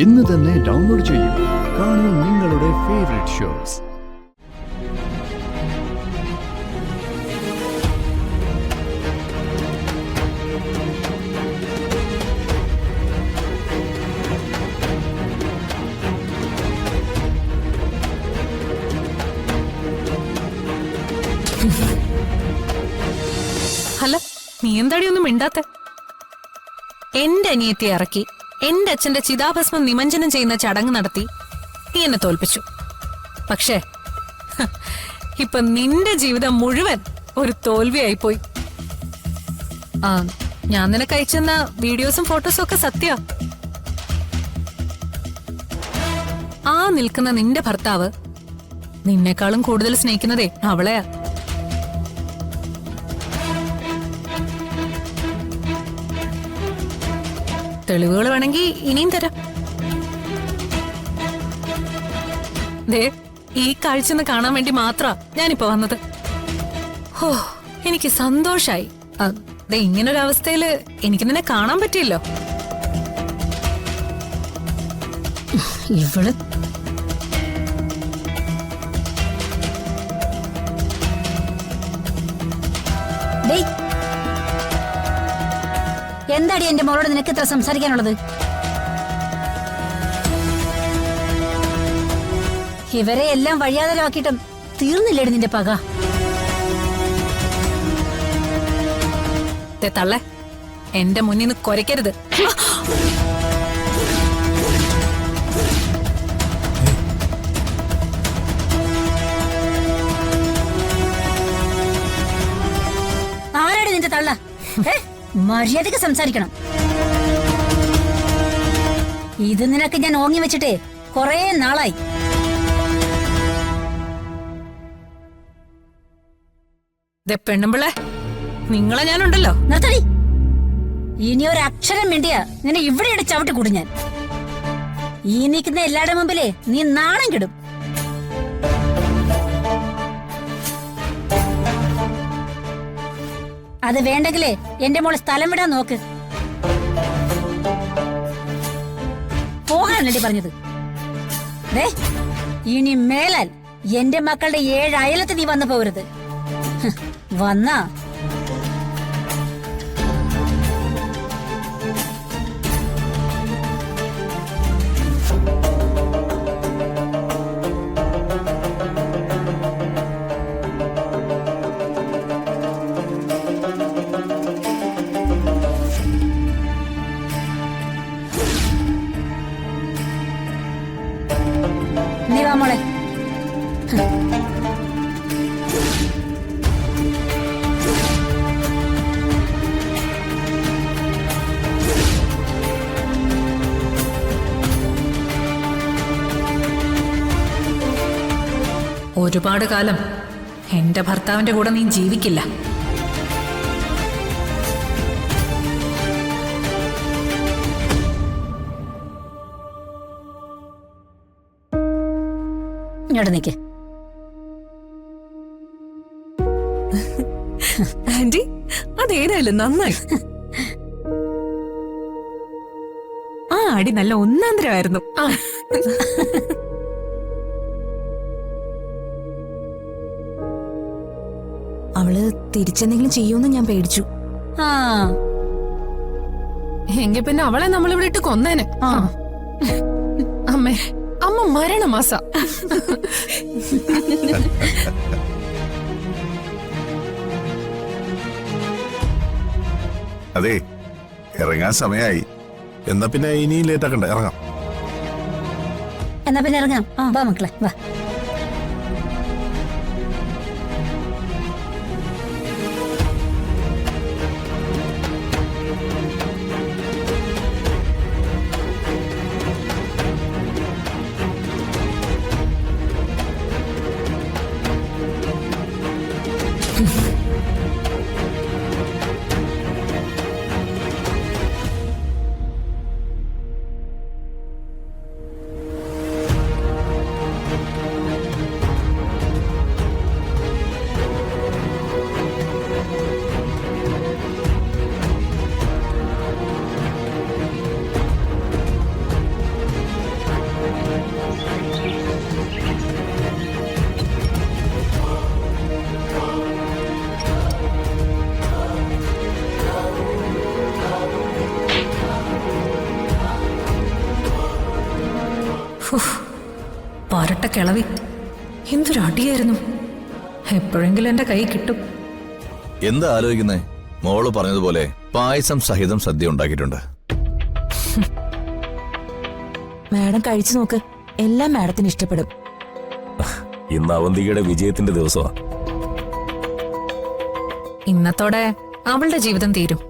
ഇന്ന് തന്നെ ഡൗൺലോഡ് ചെയ്യൂ. കാണൂ നിങ്ങളുടെ ഫേവറേറ്റ് ഷോസ്. അല്ല, നീ എന്താടി ഒന്നും മിണ്ടാത്തെ? എന്റെ അനിയത്തെ ഇറക്കി എന്റെ അച്ഛന്റെ ചിതാഭസ്മം നിമഞ്ജനം ചെയ്യുന്ന ചടങ്ങ് നടത്തി നീ എന്നെ തോൽപ്പിച്ചു. പക്ഷേ ഇപ്പൊ നിന്റെ ജീവിതം മുഴുവൻ ഒരു തോൽവിയായിപ്പോയി. ഞാൻ നിനക്ക് അയച്ചെന്ന വീഡിയോസും ഫോട്ടോസും ഒക്കെ സത്യ. ആ നിൽക്കുന്ന നിന്റെ ഭർത്താവ് നിന്നെക്കാളും കൂടുതൽ സ്നേഹിക്കുന്നതേ അവളെയാ. തെളിവുകൾ വേണമെങ്കിൽ ഇനിയും തരാം. ദേ, ഈ കാഴ്ച കാണാൻ വേണ്ടി മാത്ര ഞാനിപ്പോ വന്നത്. ഓ, എനിക്ക് സന്തോഷായി. ദേ, ഇങ്ങനൊരവസ്ഥയില് എനിക്ക് നിന്നെ കാണാൻ പറ്റിയല്ലോ. ഇവള് എന്താടി എന്റെ മോളോട് നിനക്ക് ഇത്ര സംസാരിക്കാനുള്ളത്? ഇവരെ എല്ലാം വഴിയാതരമാക്കിയിട്ടും തീർന്നില്ലേടി നിന്റെ പക? തള്ളേ, എന്റെ മുന്നിൽ നിന്ന് കുരയ്ക്കരുത്. ആരാടി നിന്റെ തള്ള? മര്യാദക്ക് സംസാരിക്കണം. ഇത് നിനക്ക് ഞാൻ ഓങ്ങി വെച്ചിട്ടേ കൊറേ നാളായി. പെണ്ണുമ്പിള്ളേ, നിങ്ങളെ ഞാനുണ്ടല്ലോ. നിർത്തടി. ഇനി ഒരു അക്ഷരം വേണ്ടിയാ നിന്നെ ഇവിടെ ചവിട്ടി കൂടി ഞാൻ. ഈ നിൽക്കുന്ന എല്ലാവരുടെ മുമ്പിലേ നീ നാണം കിടും. അത് വേണ്ടെങ്കിലേ എന്റെ മോള് സ്ഥലം വിടാൻ നോക്ക്. പോകാനല്ലേ പറഞ്ഞത്? ഇനി മേലാൽ എന്റെ മക്കളുടെ 7 അയലത്ത് നീ വന്നു പോകരുത്. വന്നാ നീ വാ മോളെ. ഒരുപാട് കാലം എന്റെ ഭർത്താവിന്റെ കൂടെ നീ ജീവിക്കില്ല. ഇങ്ങോട്ട് നിക്ക്. ആന്റി, അതേതായാലും നന്നായി. ആ അടി നല്ല ഒന്നാന്തരമായിരുന്നു. അവള് തിരിച്ചെന്തെങ്കിലും ചെയ്യൂന്ന് ഞാൻ പേടിച്ചു. എങ്കിൽ പിന്നെ അവളെ നമ്മളിവിടെ ഇട്ട് കൊന്നേനെ. അമ്മേ, അമ്മ മരണമാസ. അതെ, ഇറങ്ങാൻ സമയമായി. എന്നാ പിന്നെ ഇനിയും ലേറ്റ് ആക്കണ്ട, ഇറങ്ങാം. എന്നാ പിന്നെ ഇറങ്ങാം. വാ മക്കളെ, വാ. പരട്ട കിളവി, എന്തൊരു അടിയായിരുന്നു. എപ്പോഴെങ്കിലും എന്റെ കൈ കിട്ടും. എന്താ ആലോചിക്കുന്നേ? മോള് പറഞ്ഞതുപോലെ പായസം സഹിതം സദ്യ ഉണ്ടാക്കിയിട്ടുണ്ട്. മാഡം കഴിച്ചു നോക്ക്, എല്ലാം മാഡത്തിന് ഇഷ്ടപ്പെടും. ഇന്ന് അവന്തികയുടെ വിജയത്തിന്റെ ദിവസമാ. ഇന്നത്തോടെ അവളുടെ ജീവിതം തീരും.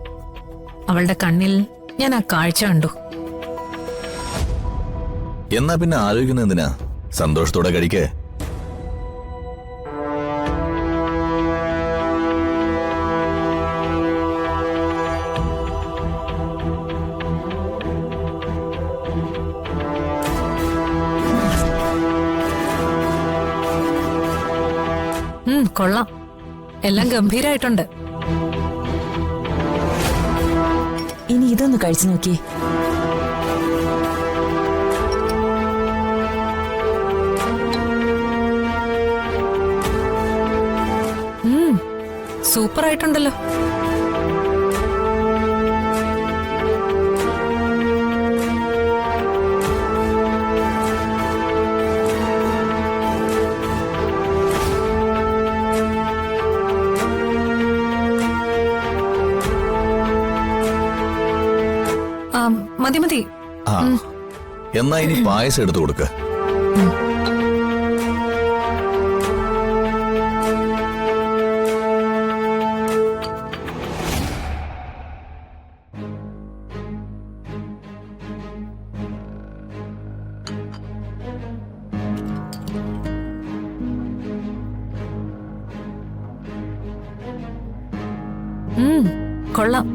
അവളുടെ കണ്ണിൽ ഞാൻ ആ കാഴ്ച കണ്ടു. എന്നാ പിന്നെ ആലോചിക്കുന്ന എന്തിനാ? സന്തോഷത്തോടെ കഴിക്കേ. കൊള്ളാം, എല്ലാം ഗംഭീരായിട്ടുണ്ട്. ഇനി ഇതൊന്ന് കഴിച്ചു നോക്കിയേ. സൂപ്പർ ആയിട്ടുണ്ടല്ലോ. മതി മതി. ആ, എന്നാ ഇനി പായസം എടുത്തു കൊടുക്ക. കൊള്ളാം.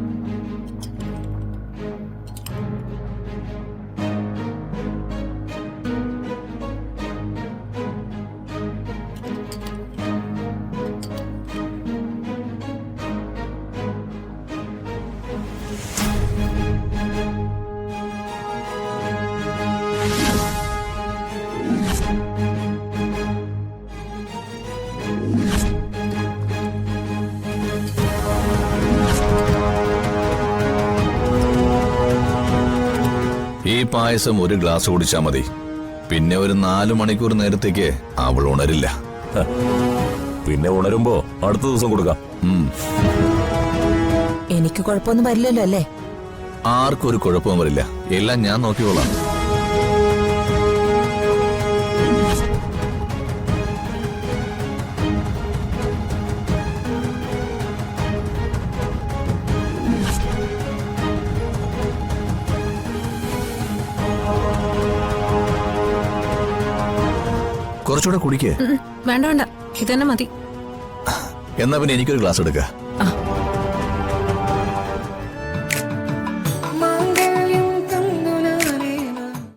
ഈ പായസം ഒരു ഗ്ലാസ് കുടിച്ചാ മതി. പിന്നെ ഒരു 4 മണിക്കൂർ നേരത്തേക്ക് അവൾ ഉണരില്ല. പിന്നെ ഉണരുമ്പോ അടുത്ത ദിവസം കൊടുക്കാം. എനിക്ക് കുഴപ്പമൊന്നും വരില്ലല്ലോ അല്ലേ? ആർക്കും ഒരു കുഴപ്പവും വരില്ല. എല്ലാം ഞാൻ നോക്കിക്കോളാം. കുറച്ചുകൂടെ കുടിക്കേ. വേണ്ട വേണ്ട, ഇതന്നെ മതി. എന്നാ പിന്നെ എനിക്കൊരു ഗ്ലാസ് എടുക്ക. ആ